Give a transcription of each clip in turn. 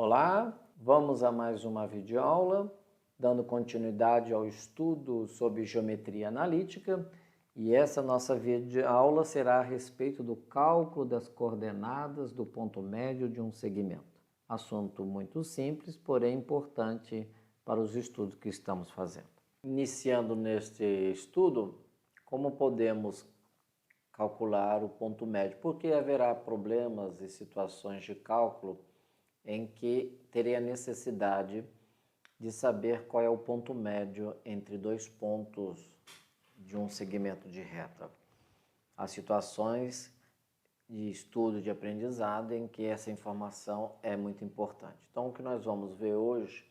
Olá, vamos a mais uma videoaula, dando continuidade ao estudo sobre geometria analítica, e essa nossa videoaula será a respeito do cálculo das coordenadas do ponto médio de um segmento. Assunto muito simples, porém importante para os estudos que estamos fazendo. Iniciando neste estudo, como podemos calcular o ponto médio? Porque haverá problemas e situações de cálculo em que teria necessidade de saber qual é o ponto médio entre dois pontos de um segmento de reta. Há situações de estudo de aprendizado em que essa informação é muito importante. Então, o que nós vamos ver hoje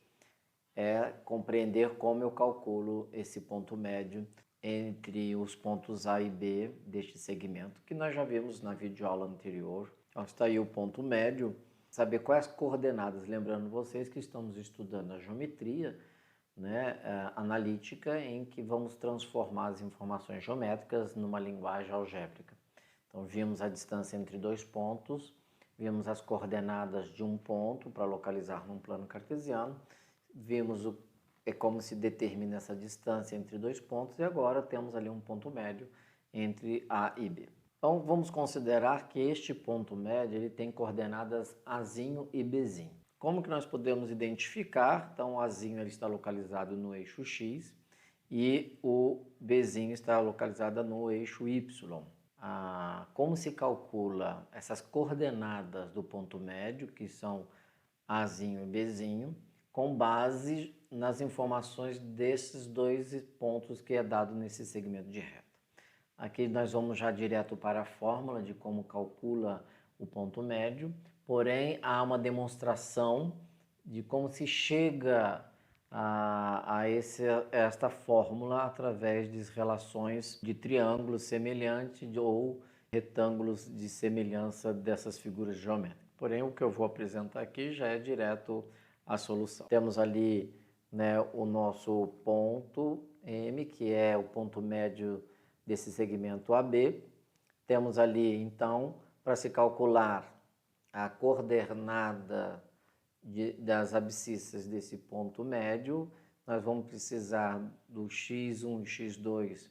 é compreender como eu calculo esse ponto médio entre os pontos A e B deste segmento, que nós já vimos na videoaula anterior. Então, está aí o ponto médio. Saber quais as coordenadas, lembrando vocês que estamos estudando a geometria, analítica, em que vamos transformar as informações geométricas numa linguagem algébrica. Então, vimos a distância entre dois pontos, vimos as coordenadas de um ponto para localizar num plano cartesiano, vimos como se determina essa distância entre dois pontos e agora temos ali um ponto médio entre A e B. Então, vamos considerar que este ponto médio ele tem coordenadas Azinho e Bzinho. Como que nós podemos identificar? Então, o Azinho ele está localizado no eixo X e o Bzinho está localizado no eixo Y. Como se calcula essas coordenadas do ponto médio, que são Azinho e Bzinho, com base nas informações desses dois pontos que é dado nesse segmento de reta. Aqui nós vamos já direto para a fórmula de como calcula o ponto médio, porém há uma demonstração de como se chega a esta fórmula através de relações de triângulos semelhantes ou retângulos de semelhança dessas figuras geométricas. Porém, o que eu vou apresentar aqui já é direto a solução. Temos ali o nosso ponto M, que é o ponto médio desse segmento AB. Temos ali, então, para se calcular a coordenada das abscissas desse ponto médio, nós vamos precisar do x1 e x2,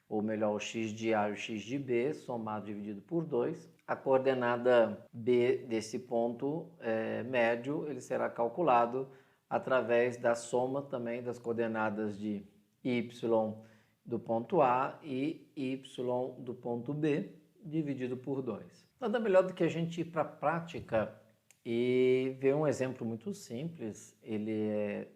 ou melhor, o x de A e o x de B, somado e dividido por 2. A coordenada B desse ponto médio, ele será calculado através da soma também das coordenadas de y do ponto A e y do ponto B, dividido por 2. Nada melhor do que a gente ir para a prática e ver um exemplo muito simples. Ele é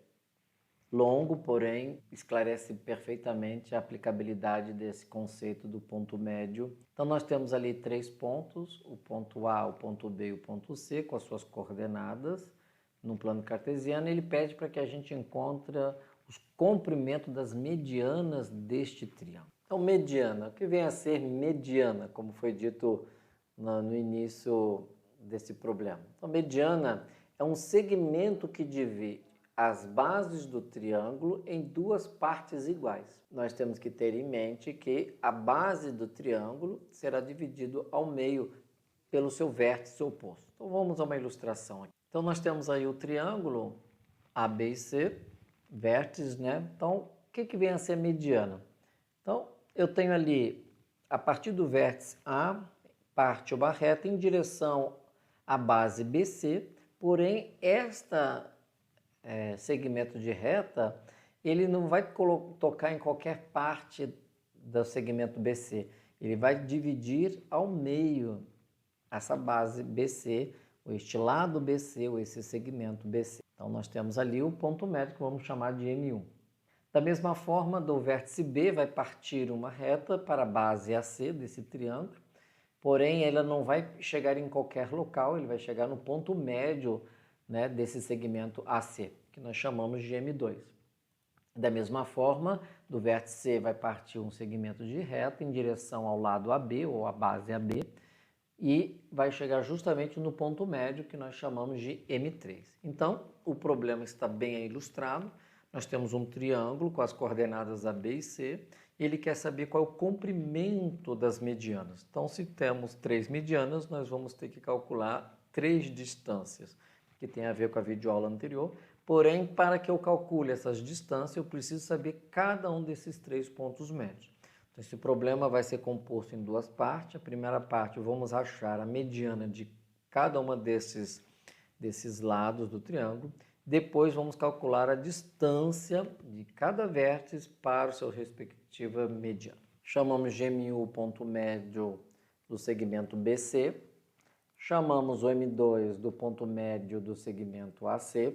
longo, porém esclarece perfeitamente a aplicabilidade desse conceito do ponto médio. Então nós temos ali três pontos, o ponto A, o ponto B e o ponto C, com as suas coordenadas no plano cartesiano. Ele pede para que a gente encontre os comprimentos das medianas deste triângulo. Então, mediana, o que vem a ser mediana, como foi dito no início desse problema? Então, mediana é um segmento que divide as bases do triângulo em duas partes iguais. Nós temos que ter em mente que a base do triângulo será dividido ao meio pelo seu vértice oposto. Então, vamos a uma ilustração aqui. Então, nós temos aí o triângulo A, B e C, vértices, Então, o que vem a ser mediana? Então, eu tenho ali, a partir do vértice A, parte uma reta em direção à base BC, porém, segmento de reta, ele não vai tocar em qualquer parte do segmento BC, ele vai dividir ao meio essa base BC, este lado BC, ou esse segmento BC. Então, nós temos ali o ponto médio, que vamos chamar de M1. Da mesma forma, do vértice B vai partir uma reta para a base AC desse triângulo, porém, ela não vai chegar em qualquer local, ele vai chegar no ponto médio desse segmento AC, que nós chamamos de M2. Da mesma forma, do vértice C vai partir um segmento de reta em direção ao lado AB, ou à base AB, e vai chegar justamente no ponto médio, que nós chamamos de M3. Então, o problema está bem ilustrado. Nós temos um triângulo com as coordenadas A, B e C, e ele quer saber qual é o comprimento das medianas. Então, se temos três medianas, nós vamos ter que calcular três distâncias, que tem a ver com a videoaula anterior. Porém, para que eu calcule essas distâncias, eu preciso saber cada um desses 3 pontos médios. Então, esse problema vai ser composto em 2 partes. A primeira parte, vamos achar a mediana de cada uma desses lados do triângulo. Depois, vamos calcular a distância de cada vértice para o seu respectiva mediana. Chamamos de M1 o ponto médio do segmento BC. Chamamos o M2 do ponto médio do segmento AC.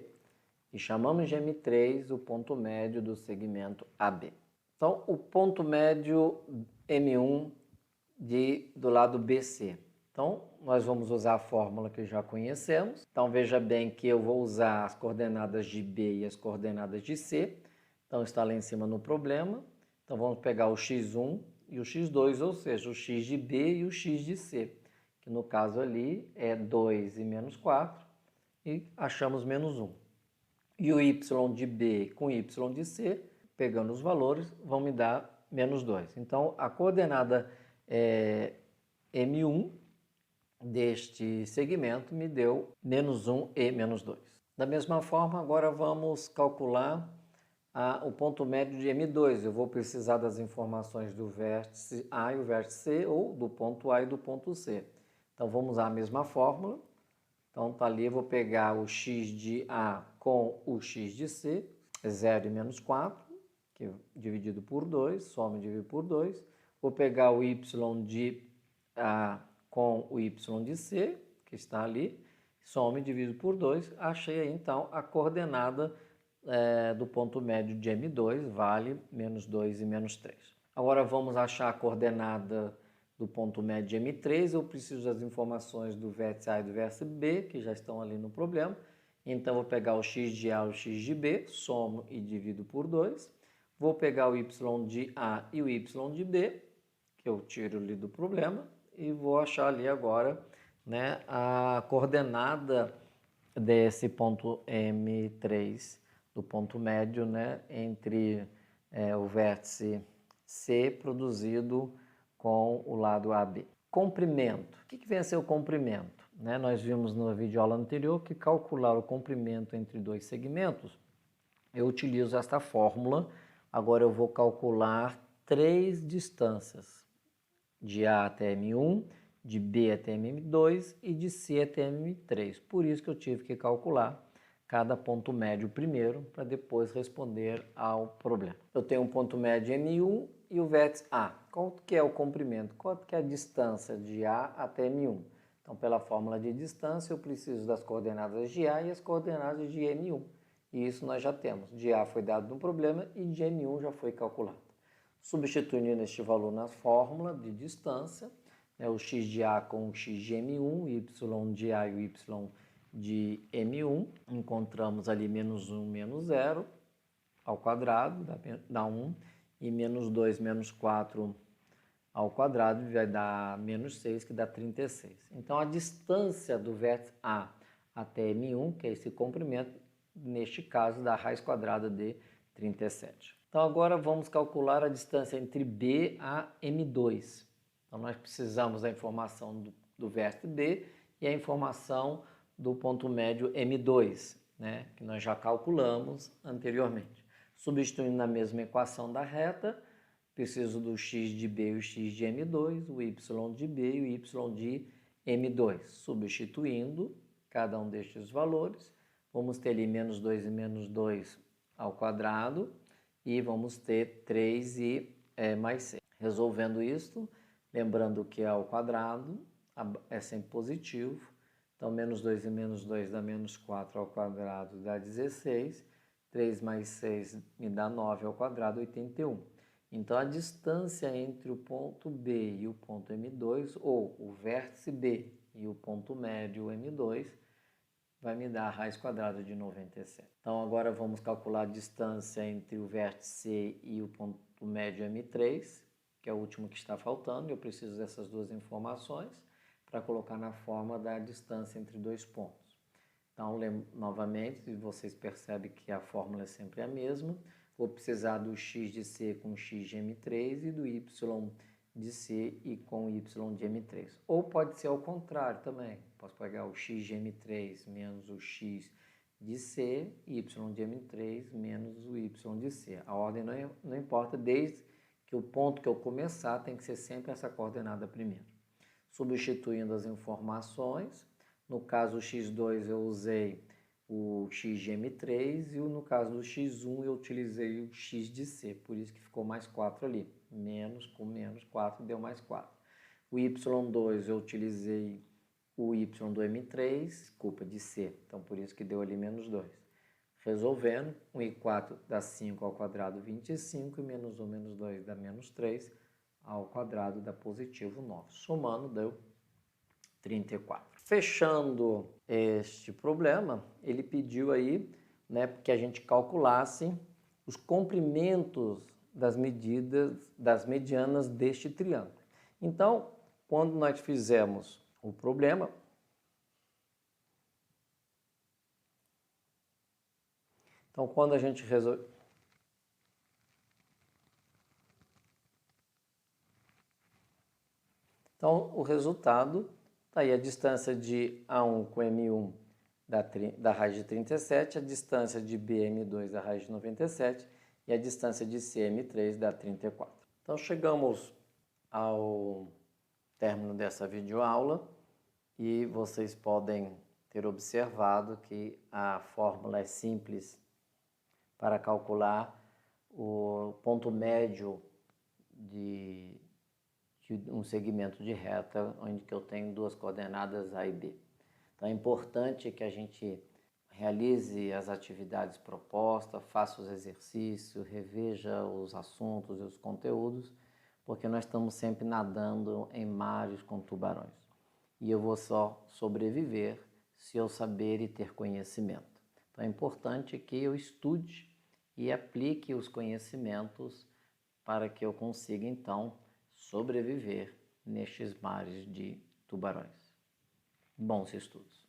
E chamamos de M3 o ponto médio do segmento AB. Então, o ponto médio M1 do lado BC. Então, nós vamos usar a fórmula que já conhecemos. Então, veja bem que eu vou usar as coordenadas de B e as coordenadas de C. Então, está lá em cima no problema. Então, vamos pegar o x1 e o x2, ou seja, o x de B e o x de C, que no caso ali é 2 e menos 4, e achamos menos 1. E o y de B com y de C, pegando os valores, vão me dar menos 2. Então, a coordenada M1 deste segmento me deu menos 1 e menos 2. Da mesma forma, agora vamos calcular o ponto médio de M2. Eu vou precisar das informações do vértice A e o vértice C, ou do ponto A e do ponto C. Então, vamos usar a mesma fórmula. Então, tá ali, eu vou pegar o x de A com o x de C, 0 e menos 4, que é dividido por 2, soma e divide por 2. Vou pegar o y de A com o y de C, que está ali, soma e divido por 2. Achei aí, então, a coordenada do ponto médio de M2, vale menos 2 e menos 3. Agora, vamos achar a coordenada do ponto médio de M3, eu preciso das informações do vértice A e do vértice B, que já estão ali no problema. Então, vou pegar o x de A e o x de B, somo e divido por 2. Vou pegar o y de A e o y de B, que eu tiro ali do problema, e vou achar ali agora, né, a coordenada desse ponto M3, do ponto médio, né, entre o vértice C produzido com o lado AB. Comprimento. O que vem a ser o comprimento? Né? Nós vimos na videoaula anterior que calcular o comprimento entre 2 segmentos, eu utilizo esta fórmula. Agora eu vou calcular 3 distâncias, de A até M1, de B até M2 e de C até M3. Por isso que eu tive que calcular cada ponto médio primeiro, para depois responder ao problema. Eu tenho um ponto médio M1 e o vértice A. Qual que é o comprimento? Qual que é a distância de A até M1? Então, pela fórmula de distância, eu preciso das coordenadas de A e as coordenadas de M1. E isso nós já temos. De A foi dado no problema e de M1 já foi calculado. Substituindo este valor na fórmula de distância, né, o x de A com o x de M1, y de A e o y de M1, encontramos ali menos 1, menos 0 ao quadrado, dá 1, e menos 2, menos 4 ao quadrado vai dar menos 6, que dá 36. Então, a distância do vértice A até M1, que é esse comprimento, neste caso, dá a raiz quadrada de 37. Então, agora vamos calcular a distância entre B a M2. Então, nós precisamos da informação do vértice B e a informação do ponto médio M2, né, que nós já calculamos anteriormente. Substituindo na mesma equação da reta, preciso do x de B e o x de M2, o y de B e o y de M2. Substituindo cada um destes valores, vamos ter ali menos 2 e menos 2 ao quadrado, e vamos ter 3 e mais 6. Resolvendo isto, lembrando que ao quadrado é sempre positivo, então menos 2 e menos 2 dá menos 4 ao quadrado, dá 16, 3 mais 6 me dá 9 ao quadrado, 81. Então, a distância entre o ponto B e o ponto M2, ou o vértice B e o ponto médio M2, vai me dar a raiz quadrada de 97. Então, agora vamos calcular a distância entre o vértice C e o ponto médio M3, que é o último que está faltando. Eu preciso dessas duas informações para colocar na forma da distância entre 2 pontos. Então, novamente, vocês percebem que a fórmula é sempre a mesma. Vou precisar do x de C com x de M3 e do y de C e com Y de M3. Ou pode ser ao contrário também. Posso pegar o X de M3 menos o X de C, Y de M3 menos o Y de C. A ordem não importa, desde que o ponto que eu começar tem que ser sempre essa coordenada primeiro. Substituindo as informações, no caso o X2 eu usei o X de M3 e no caso do X1 eu utilizei o X de C, por isso que ficou mais 4 ali. Menos com menos 4 deu mais 4. O Y2 eu utilizei o Y do M3, desculpa, de C, então por isso que deu ali menos 2. Resolvendo, 1 e 4 dá 5 ao quadrado, 25, e menos 1 menos 2 dá menos 3, ao quadrado dá positivo 9. Somando, deu 34. Fechando este problema, ele pediu aí, né, que a gente calculasse os comprimentos das medidas das medianas deste triângulo. Então, quando nós fizemos o problema, então quando a gente resolve, então o resultado está aí, a distância de A1 com M1 da raiz de 37, a distância de BM2 da raiz de 97 e a distância de CM3 dá 34. Então chegamos ao término dessa videoaula e vocês podem ter observado que a fórmula é simples para calcular o ponto médio de um segmento de reta onde que eu tenho duas coordenadas A e B. Então é importante que a gente realize as atividades propostas, faça os exercícios, reveja os assuntos e os conteúdos, porque nós estamos sempre nadando em mares com tubarões. E eu vou só sobreviver se eu saber e ter conhecimento. Então é importante que eu estude e aplique os conhecimentos para que eu consiga, então, sobreviver nestes mares de tubarões. Bons estudos!